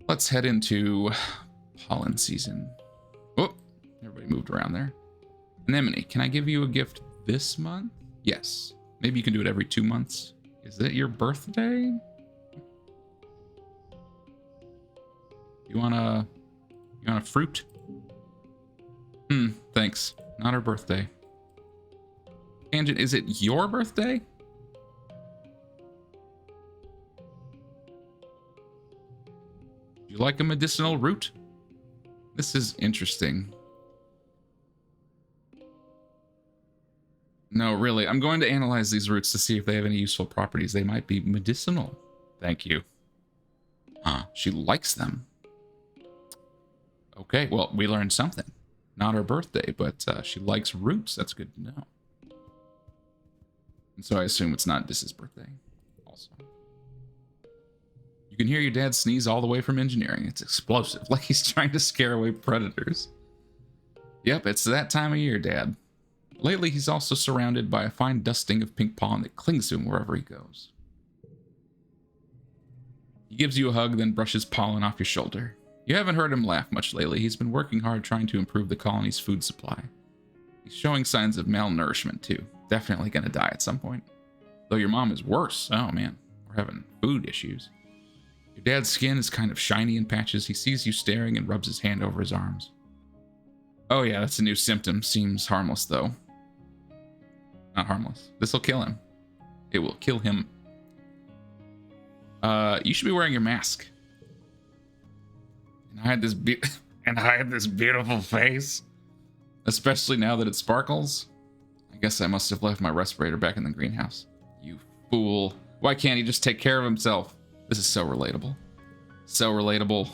Let's head into pollen season. Oh, everybody moved around there. Anemone, can I give you a gift this month? Yes. Maybe you can do it every 2 months. Is it your birthday? You want a fruit? Thanks. Not her birthday. Tangent, is it your birthday? You like a medicinal root? This is interesting. No, really. I'm going to analyze these roots to see if they have any useful properties. They might be medicinal. Thank you. She likes them. Okay, well, we learned something. Not her birthday, but she likes roots. That's good to know. And so I assume it's not Dis's birthday also. You can hear your dad sneeze all the way from engineering. It's explosive, like he's trying to scare away predators. Yep, it's that time of year, Dad. Lately, he's also surrounded by a fine dusting of pink pollen that clings to him wherever he goes. He gives you a hug, then brushes pollen off your shoulder. You haven't heard him laugh much lately. He's been working hard trying to improve the colony's food supply. He's showing signs of malnourishment, too. Definitely gonna die at some point. Though your mom is worse. Oh, man. We're having food issues. Your dad's skin is kind of shiny in patches. He sees you staring and rubs his hand over his arms. Oh, yeah, that's a new symptom. Seems harmless, though. Not harmless. This'll kill him. It will kill him. You should be wearing your mask. And I had this beautiful face. Especially now that it sparkles. I guess I must have left my respirator back in the greenhouse. You fool. Why can't he just take care of himself? This is so relatable. So relatable.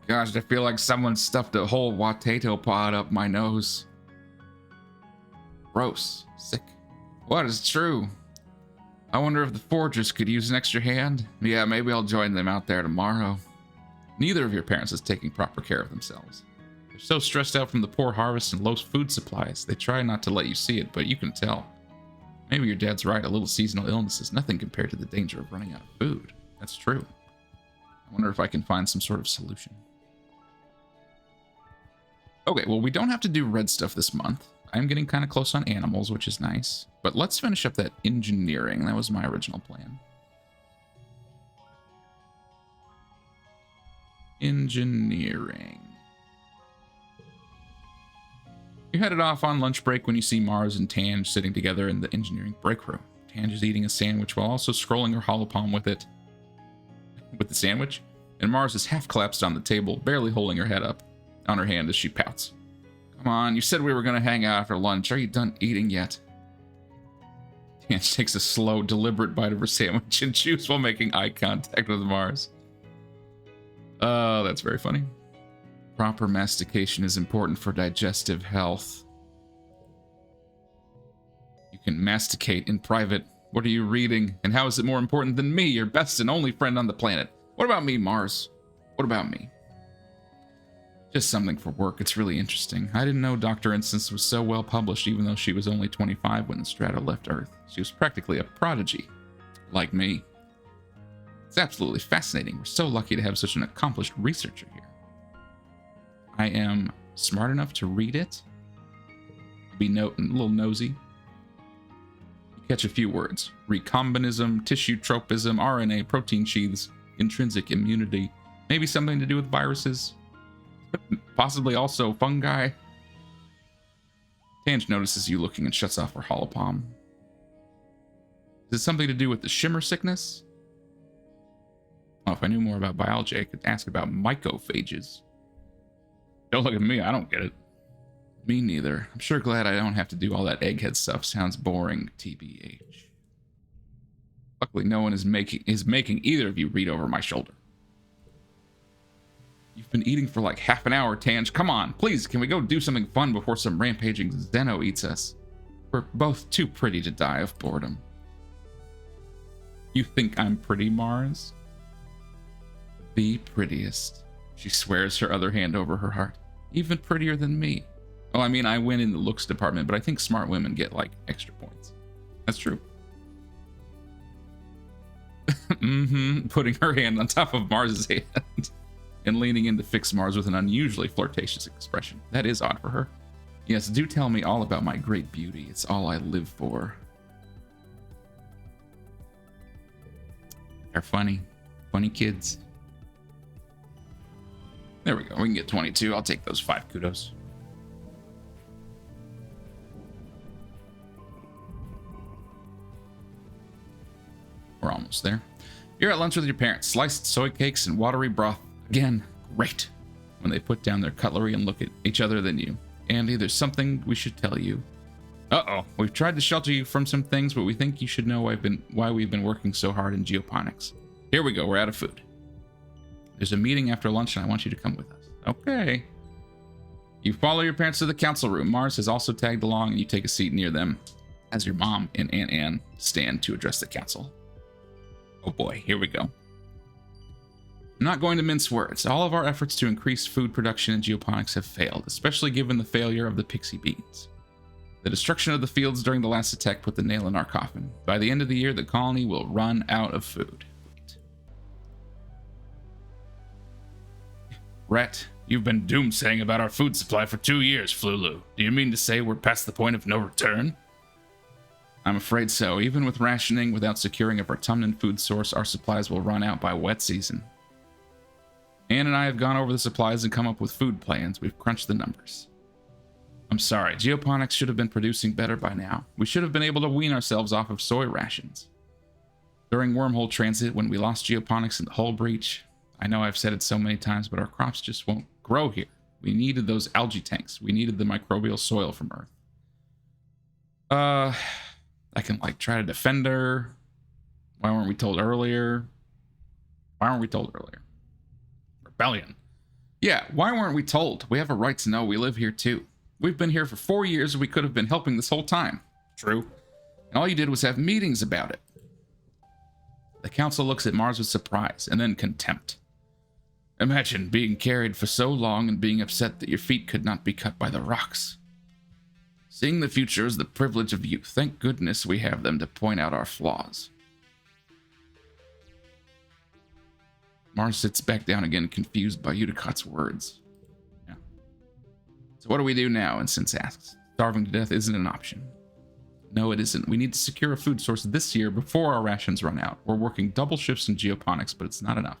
Gosh, I feel like someone stuffed a whole potato pod up my nose. Gross. Sick. What is true? I wonder if the forgers could use an extra hand. Yeah, maybe I'll join them out there tomorrow. Neither of your parents is taking proper care of themselves. They're so stressed out from the poor harvest and low food supplies. They try not to let you see it, but you can tell. Maybe your dad's right. A little seasonal illness is nothing compared to the danger of running out of food. That's true. I wonder if I can find some sort of solution. Okay, well, we don't have to do red stuff this month. I'm getting kind of close on animals, which is nice. But let's finish up that engineering. That was my original plan. Engineering. You're headed off on lunch break when you see Mars and Tange sitting together in the engineering break room. Tange is eating a sandwich while also scrolling her holopalm with it. With the sandwich. And Mars is half collapsed on the table, barely holding her head up on her hand as she pouts. Come on, you said we were going to hang out after lunch. Are you done eating yet? Tange takes a slow, deliberate bite of her sandwich and chews while making eye contact with Mars. Oh, that's very funny. Proper mastication is important for digestive health. You can masticate in private. What are you reading? And how is it more important than me, your best and only friend on the planet? What about me, Mars? What about me? Just something for work. It's really interesting. I didn't know Dr. Instance was so well published, even though she was only 25 when the Strata left Earth. She was practically a prodigy. Like me. It's absolutely fascinating. We're so lucky to have such an accomplished researcher here. I am smart enough to read it. Be a little nosy. You catch a few words. Recombinism, tissue tropism, RNA, protein sheaths, intrinsic immunity. Maybe something to do with viruses. Possibly also fungi. Tange notices you looking and shuts off her holopalm. Is it something to do with the shimmer sickness? Oh, if I knew more about biology, I could ask about mycophages. Don't look at me, I don't get it. Me neither. I'm sure glad I don't have to do all that egghead stuff. Sounds boring, TBH. Luckily, no one is making either of you read over my shoulder. You've been eating for like half an hour, Tange. Come on, please, can we go do something fun before some rampaging Zeno eats us? We're both too pretty to die of boredom. You think I'm pretty, Mars? The prettiest. She swears, her other hand over her heart. Even prettier than me. Oh, I mean, I win in the looks department, but I think smart women get, like, extra points. That's true. Putting her hand on top of Mars's hand and leaning in to fix Mars with an unusually flirtatious expression. That is odd for her. Yes, do tell me all about my great beauty. It's all I live for. They're funny. Funny kids. There we go. We can get 22. I'll take those 5 kudos. We're almost there. You're at lunch with your parents. Sliced soy cakes and watery broth. Again, great. When they put down their cutlery and look at each other, then you. Andy, there's something we should tell you. Uh-oh. We've tried to shelter you from some things, but we think you should know why we've been working so hard in geoponics. Here we go. We're out of food. There's a meeting after lunch, and I want you to come with us. Okay. You follow your parents to the council room. Mars has also tagged along, and you take a seat near them as your mom and Aunt Anne stand to address the council. Oh boy, here we go. I'm not going to mince words. All of our efforts to increase food production in geoponics have failed, especially given the failure of the pixie beans. The destruction of the fields during the last attack put the nail in our coffin. By the end of the year, the colony will run out of food. Wait. Rat, you've been doomsaying about our food supply for 2 years, Flulu. Do you mean to say we're past the point of no return? I'm afraid so. Even with rationing, without securing a Vertumnan food source, our supplies will run out by wet season. Anne and I have gone over the supplies and come up with food plans. We've crunched the numbers. I'm sorry, geoponics should have been producing better by now. We should have been able to wean ourselves off of soy rations. During wormhole transit, when we lost geoponics in the hull breach, I know I've said it so many times, but our crops just won't grow here. We needed those algae tanks. We needed the microbial soil from Earth. I can, try to defend her. Why weren't we told earlier? Rebellion. Yeah, why weren't we told? We have a right to know. We live here too. We've been here for 4 years and we could have been helping this whole time. True. And all you did was have meetings about it. The council looks at Mars with surprise and then contempt. Imagine being carried for so long and being upset that your feet could not be cut by the rocks. Seeing the future is the privilege of youth. Thank goodness we have them to point out our flaws. Mars sits back down again, confused by Udicot's words. Yeah. So what do we do now? Incense asks. Starving to death isn't an option. No, it isn't. We need to secure a food source this year before our rations run out. We're working double shifts in geoponics, but it's not enough.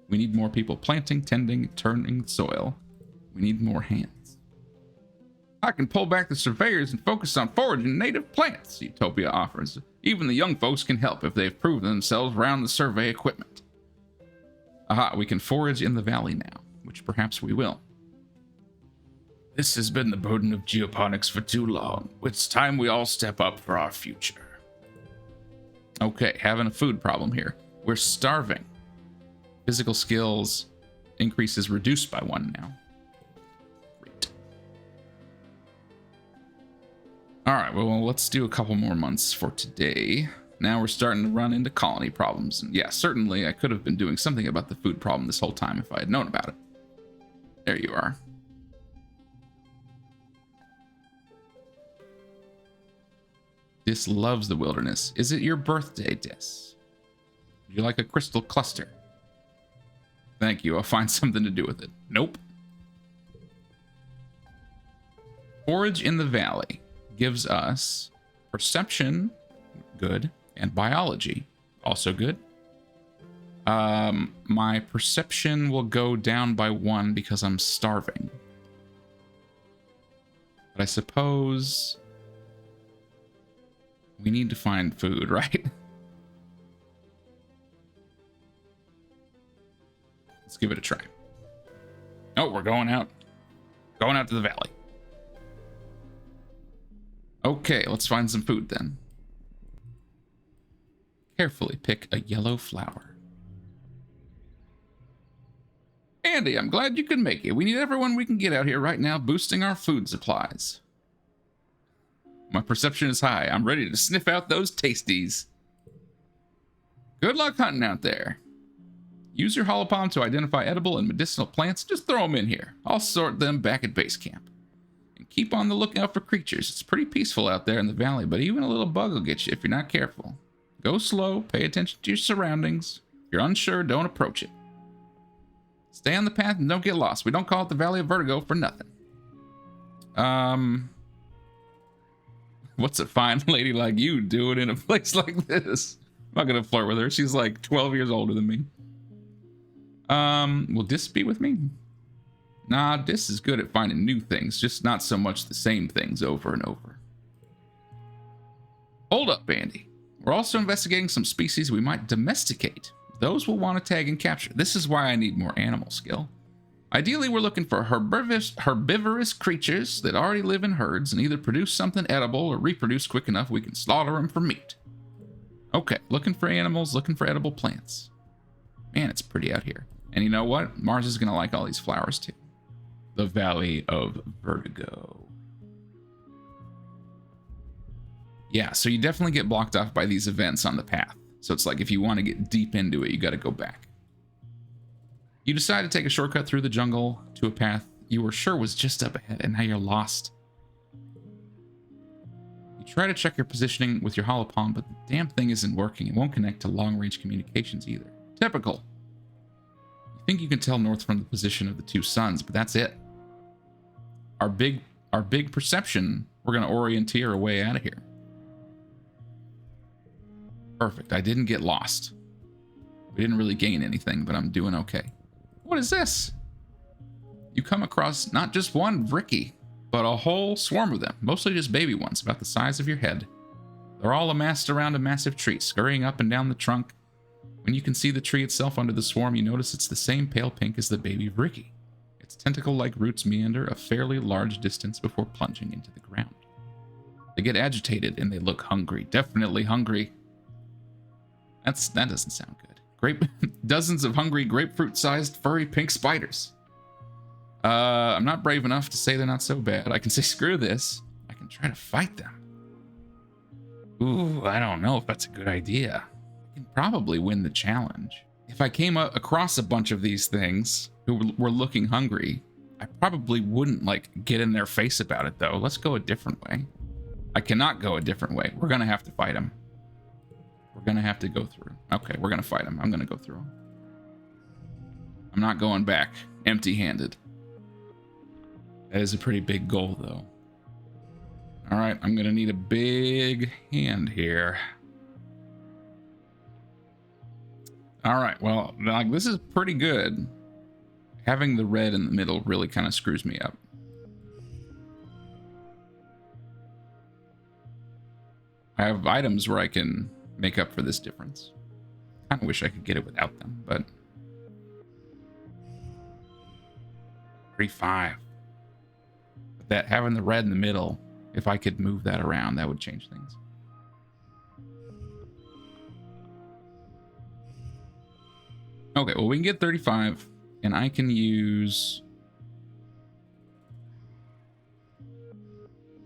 We need more people planting, tending, turning soil. We need more hands. I can pull back the surveyors and focus on foraging native plants, Utopia offers. Even the young folks can help if they've proven themselves around the survey equipment. Aha, we can forage in the valley now, which perhaps we will. This has been the burden of geoponics for too long. It's time we all step up for our future. Okay, having a food problem here. We're starving. Physical skills increases reduced by 1 now. Great. All right, well, let's do a couple more months for today. Now we're starting to run into colony problems. And yeah, certainly I could have been doing something about the food problem this whole time if I had known about it. There you are. Dis loves the wilderness. Is it your birthday, Dis? Would you like a crystal cluster? Thank you. I'll find something to do with it. Nope. Forage in the valley gives us perception, good, and biology, also good. My perception will go down by 1 because I'm starving. But I suppose we need to find food, right? Let's give it a try. Oh, we're going out. Going out to the valley. Okay, let's find some food then. Carefully pick a yellow flower. Andy, I'm glad you could make it. We need everyone we can get out here right now, boosting our food supplies. My perception is high. I'm ready to sniff out those tasties. Good luck hunting out there. Use your holopalm to identify edible and medicinal plants. Just throw them in here. I'll sort them back at base camp. And keep on the lookout for creatures. It's pretty peaceful out there in the valley, but even a little bug will get you if you're not careful. Go slow, pay attention to your surroundings. If you're unsure, don't approach it. Stay on the path and don't get lost. We don't call it the Valley of Vertigo for nothing. What's a fine lady like you doing in a place like this? I'm not gonna flirt with her. She's like 12 years older than me. Will Dis be with me? Nah, Dis is good at finding new things, just not so much the same things over and over. Hold up, Andy. We're also investigating some species we might domesticate. Those we'll want to tag and capture. This is why I need more animal skill. Ideally, we're looking for herbivorous creatures that already live in herds and either produce something edible or reproduce quick enough we can slaughter them for meat. Okay, looking for animals, looking for edible plants. Man, it's pretty out here. And you know what? Mars is going to like all these flowers too. The Valley of Vertigo. Yeah, so you definitely get blocked off by these events on the path. So it's like if you want to get deep into it, you got to go back. You decide to take a shortcut through the jungle to a path you were sure was just up ahead, and now you're lost. You try to check your positioning with your holopalm, but the damn thing isn't working. It won't connect to long-range communications either. Typical. You think you can tell north from the position of the two suns, but that's it. Our big perception, we're going to orienteer our way out of here. Perfect. I didn't get lost. We didn't really gain anything, but I'm doing okay. What is this? You come across not just one Vricky, but a whole swarm of them, mostly just baby ones, about the size of your head. They're all amassed around a massive tree, scurrying up and down the trunk. When you can see the tree itself under the swarm, you notice it's the same pale pink as the baby Vricky. Its tentacle-like roots meander a fairly large distance before plunging into the ground. They get agitated and they look hungry, definitely hungry. That doesn't sound good. Dozens of hungry grapefruit-sized furry pink spiders. I'm not brave enough to say they're not so bad. I can say screw this. I can try to fight them. Ooh, I don't know if that's a good idea. I can probably win the challenge. If I came across a bunch of these things who were looking hungry, I probably wouldn't get in their face about it though. Let's go a different way. I cannot go a different way. We're gonna have to fight them. We're gonna have to go through. Okay, we're gonna fight him. I'm gonna go through him. I'm not going back empty-handed. That is a pretty big goal, though. All right, I'm gonna need a big hand here. All right, well, this is pretty good. Having the red in the middle really kind of screws me up. I have items where I can make up for this difference. I kind of wish I could get it without them, but 35. But that having the red in the middle, if I could move that around, that would change things. Okay, well, we can get 35, and I can use...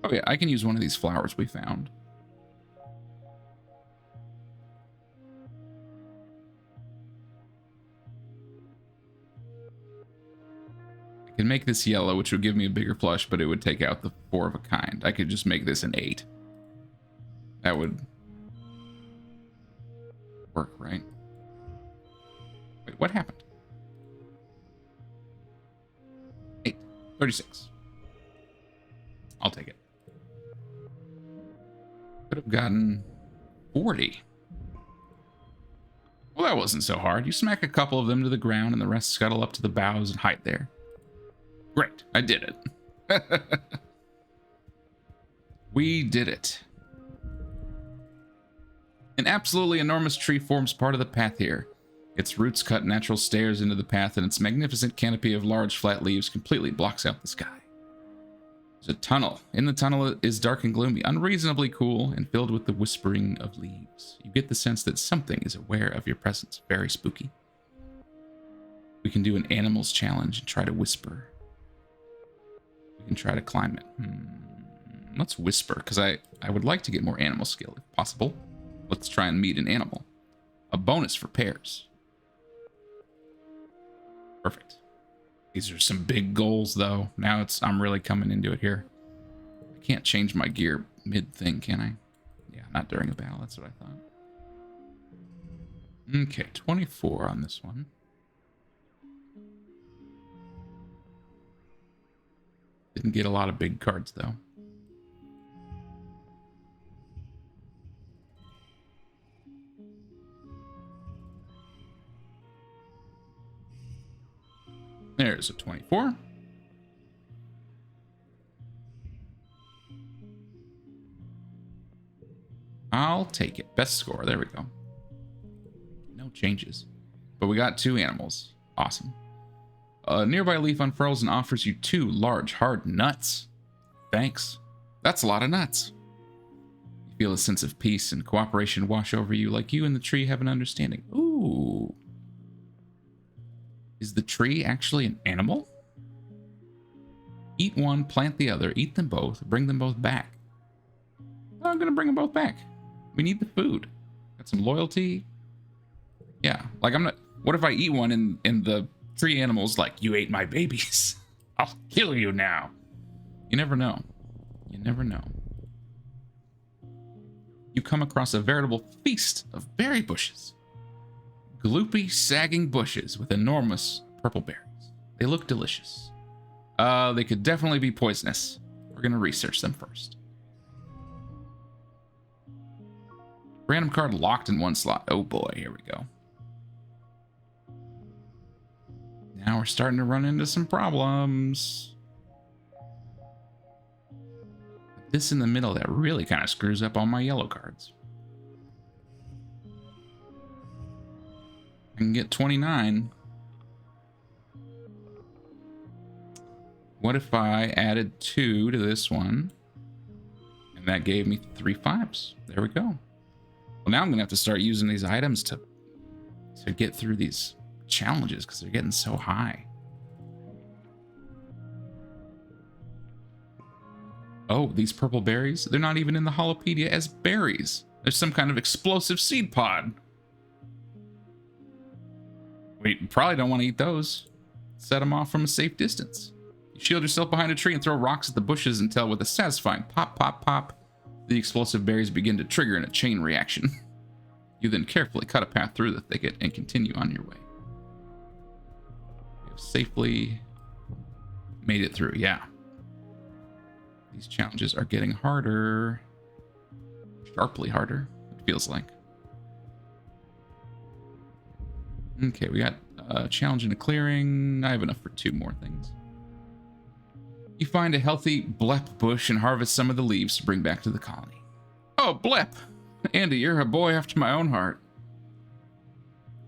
Oh yeah, I can use one of these flowers we found. I can make this yellow, which would give me a bigger plush, but it would take out the 4 of a kind. I could just make this an 8. That would work, right? Wait, what happened? 8. 36. I'll take it. Could have gotten 40. Well, that wasn't so hard. You smack a couple of them to the ground and the rest scuttle up to the boughs and hide there. Great, I did it. We did it. An absolutely enormous tree forms part of the path here. Its roots cut natural stairs into the path, and its magnificent canopy of large flat leaves completely blocks out the sky. There's a tunnel. In the tunnel it is dark and gloomy, unreasonably cool, and filled with the whispering of leaves. You get the sense that something is aware of your presence. Very spooky. We can do an animals challenge and try to whisper. We can try to climb it. Let's whisper, because I would like to get more animal skill if possible. Let's try and meet an animal. A bonus for pairs. Perfect. These are some big goals, though. Now I'm really coming into it here. I can't change my gear mid-thing, can I? Yeah, not during a battle. That's what I thought. Okay, 24 on this one. Didn't get a lot of big cards, though. There's a 24. I'll take it. Best score. There we go. No changes. But we got 2 animals. Awesome. A nearby leaf unfurls and offers you 2 large, hard nuts. Thanks. That's a lot of nuts. You feel a sense of peace and cooperation wash over you, like you and the tree have an understanding. Ooh. Is the tree actually an animal? Eat one, plant the other, eat them both, bring them both back. I'm gonna bring them both back. We need the food. Got some loyalty. Yeah, like I'm not... What if I eat one and the tree animal's like, you ate my babies. I'll kill you now. You never know. You never know. You come across a veritable feast of berry bushes. Gloopy, sagging bushes with enormous purple berries. They look delicious. They could definitely be poisonous. We're gonna research them first. Random card locked in one slot. Oh boy, here we go. Now we're starting to run into some problems. This in the middle, that really kind of screws up all my yellow cards. I can get 29. What if I added 2 to this one? And that gave me 3 5s. There we go. Well, now I'm going to have to start using these items to get through these challenges because they're getting so high. Oh, these purple berries? They're not even in the Holopedia as berries. There's some kind of explosive seed pod. We probably don't want to eat those. Set them off from a safe distance. You shield yourself behind a tree and throw rocks at the bushes until with a satisfying pop, pop, pop, the explosive berries begin to trigger in a chain reaction. You then carefully cut a path through the thicket and continue on your way. You have safely made it through, yeah. These challenges are getting harder. Sharply harder, it feels like. Okay, we got a challenge in a clearing. I have enough for 2 more things. You find a healthy blep bush and harvest some of the leaves to bring back to the colony. Oh, blep! Andy, you're a boy after my own heart.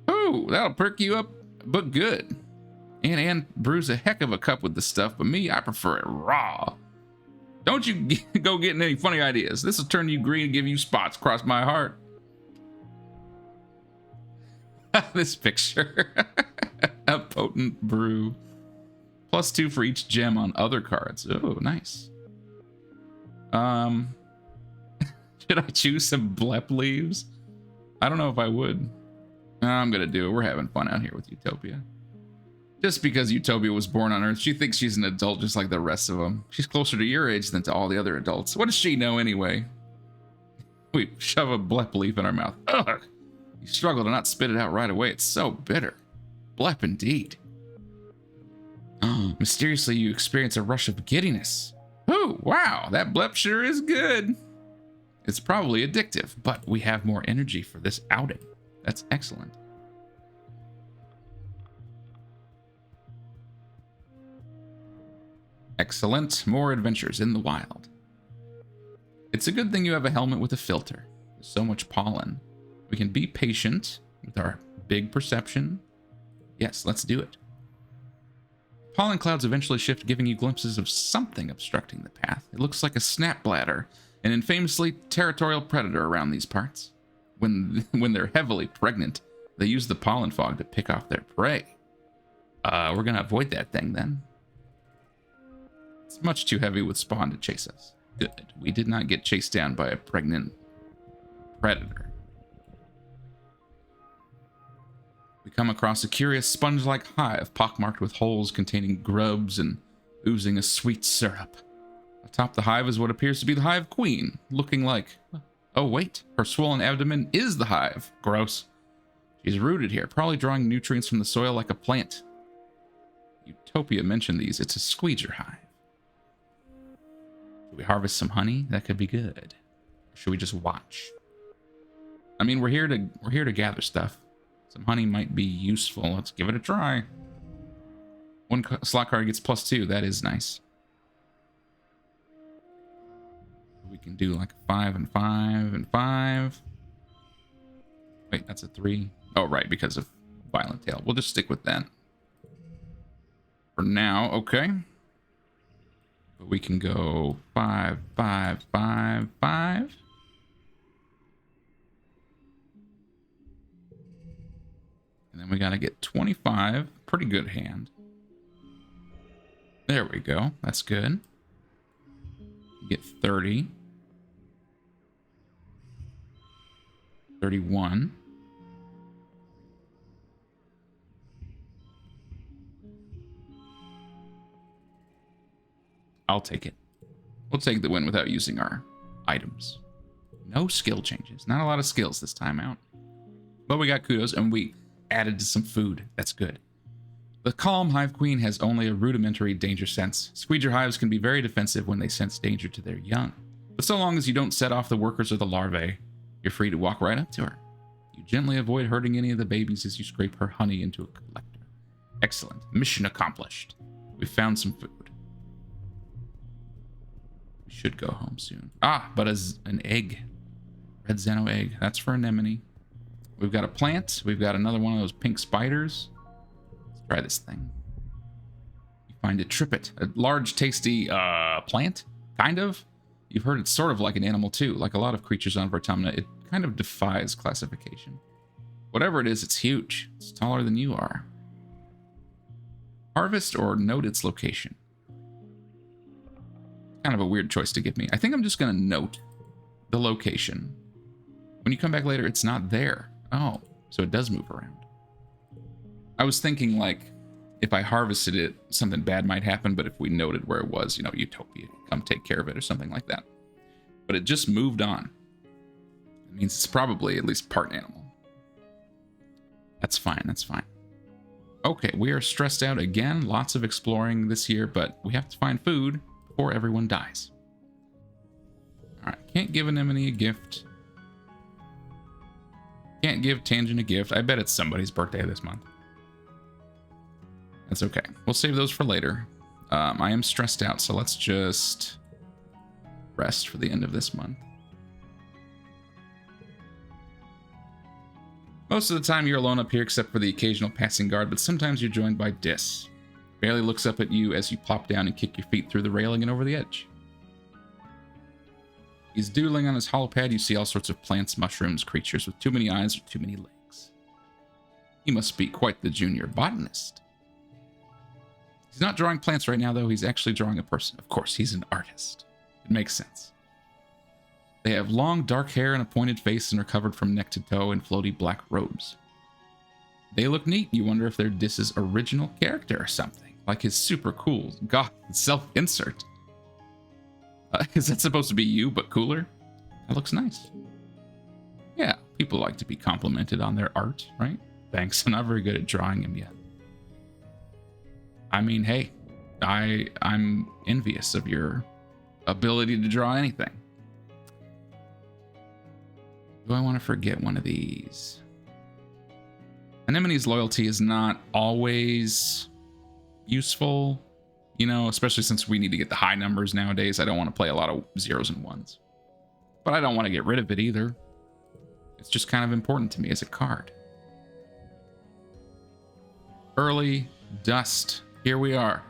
Oh, that'll perk you up, but good. Ann brews a heck of a cup with the stuff, but me, I prefer it raw. Don't you go getting any funny ideas. This will turn you green and give you spots across my heart. This picture. A potent brew. +2 for each gem on other cards. Oh, nice. Should I choose some blep leaves? I don't know if I would. No, I'm gonna do it. We're having fun out here with Utopia. Just because Utopia was born on Earth, she thinks she's an adult just like the rest of them. She's closer to your age than to all the other adults. What does she know anyway? We shove a blep leaf in our mouth. Ugh! You struggle to not spit it out right away. It's so bitter. Blep indeed. Mysteriously, you experience a rush of giddiness. Oh, wow, that blep sure is good. It's probably addictive, but we have more energy for this outing. That's excellent. Excellent. More adventures in the wild. It's a good thing you have a helmet with a filter. There's so much pollen. We can be patient with our big perception. Yes, let's do it. Pollen clouds eventually shift, giving you glimpses of something obstructing the path. It looks like a snap bladder, an infamously territorial predator around these parts. When they're heavily pregnant, they use the pollen fog to pick off their prey. We're gonna avoid that thing then. It's much too heavy with spawn to chase us. Good. We did not get chased down by a pregnant predator. We come across a curious sponge-like hive pockmarked with holes containing grubs and oozing a sweet syrup. Atop the hive is what appears to be the hive queen, looking like... Oh wait, her swollen abdomen is the hive. Gross. She's rooted here, probably drawing nutrients from the soil like a plant. Utopia mentioned these. It's a squeeger hive. Should we harvest some honey? That could be good. Or should we just watch? I mean, we're here to gather stuff. Some honey might be useful. Let's give it a try. One slot card gets +2. That is nice. We can do like 5 and 5 and 5. Wait, that's a 3. Oh, right, because of Violent Tail. We'll just stick with that. For now, okay. But we can go 5, 5, 5, 5. And then we got to get 25. Pretty good hand. There we go. That's good. Get 30. 31. I'll take it. We'll take the win without using our items. No skill changes. Not a lot of skills this time out. But we got kudos and we added to some food. That's good. The calm hive queen has only a rudimentary danger sense. Squeeger hives can be very defensive when they sense danger to their young. But so long as you don't set off the workers or the larvae, you're free to walk right up to her. You gently avoid hurting any of the babies as you scrape her honey into a collector. Excellent. Mission accomplished. We found some food. We should go home soon. Ah, but as an egg. Red Xeno egg. That's for anemone. We've got a plant. We've got another one of those pink spiders. Let's try this thing. You find a trippet. A large, tasty plant, kind of. You've heard it's sort of like an animal too. Like a lot of creatures on Vertamna, it kind of defies classification. Whatever it is, it's huge. It's taller than you are. Harvest or note its location. Kind of a weird choice to give me. I think I'm just going to note the location. When you come back later, it's not there. Oh, so it does move around. I was thinking, like, if I harvested it, something bad might happen, but if we noted where it was, you know, Utopia, come take care of it or something like that. But it just moved on. It means it's probably at least part animal. That's fine, that's fine. Okay, we are stressed out again. Lots of exploring this year, but we have to find food before everyone dies. Alright, can't give Anemone a gift. Can't give Tangent a gift. I bet it's somebody's birthday this month. That's okay. We'll save those for later. I am stressed out, so let's just rest for the end of this month. Most of the time you're alone up here except for the occasional passing guard, but sometimes you're joined by Dis. Barely looks up at you as you plop down and kick your feet through the railing and over the edge. He's doodling on his holopad. You see all sorts of plants, mushrooms, creatures with too many eyes or too many legs. He must be quite the junior botanist. He's not drawing plants right now, though. He's actually drawing a person. Of course, he's an artist. It makes sense. They have long, dark hair and a pointed face and are covered from neck to toe in floaty black robes. They look neat. You wonder if they're Dis's original character or something, like his super cool goth self-insert. Is that supposed to be you, but cooler? That looks nice. Yeah, people like to be complimented on their art, right? Thanks, I'm not very good at drawing him yet. I mean, hey, I'm envious of your ability to draw anything. Do I want to forget one of these? Anemone's loyalty is not always useful, you know, especially since we need to get the high numbers nowadays. I don't want to play a lot of 0s and 1s. But I don't want to get rid of it either. It's just kind of important to me as a card. Early Dust. Here we are.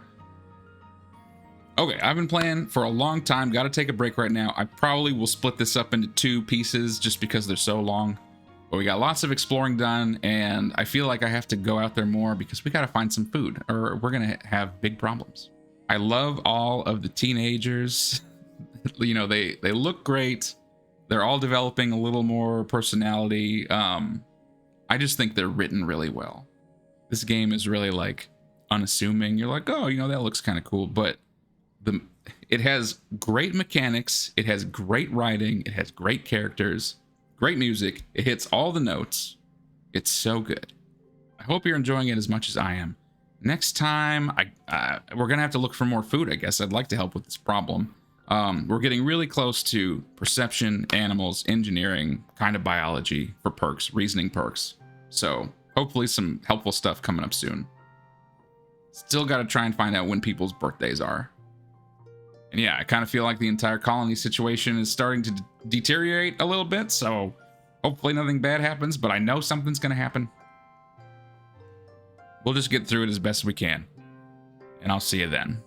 Okay, I've been playing for a long time. Got to take a break right now. I probably will split this up into 2 pieces just because they're so long. But we got lots of exploring done, and I feel like I have to go out there more because we got to find some food, or we're going to have big problems. I love all of the teenagers. You know, they look great. They're all developing a little more personality. I just think they're written really well. This game is really, like, unassuming. You're like, oh, you know, that looks kind of cool, but it has great mechanics, it has great writing, it has great characters, great music, it hits all the notes, It's so good. I hope you're enjoying it as much as I am. Next time, we're going to have to look for more food, I guess. I'd like to help with this problem. We're getting really close to perception, animals, engineering, kind of biology for perks, reasoning perks. So hopefully some helpful stuff coming up soon. Still got to try and find out when people's birthdays are. And yeah, I kind of feel like the entire colony situation is starting to deteriorate a little bit. So hopefully nothing bad happens, but I know something's going to happen. We'll just get through it as best we can. And I'll see you then.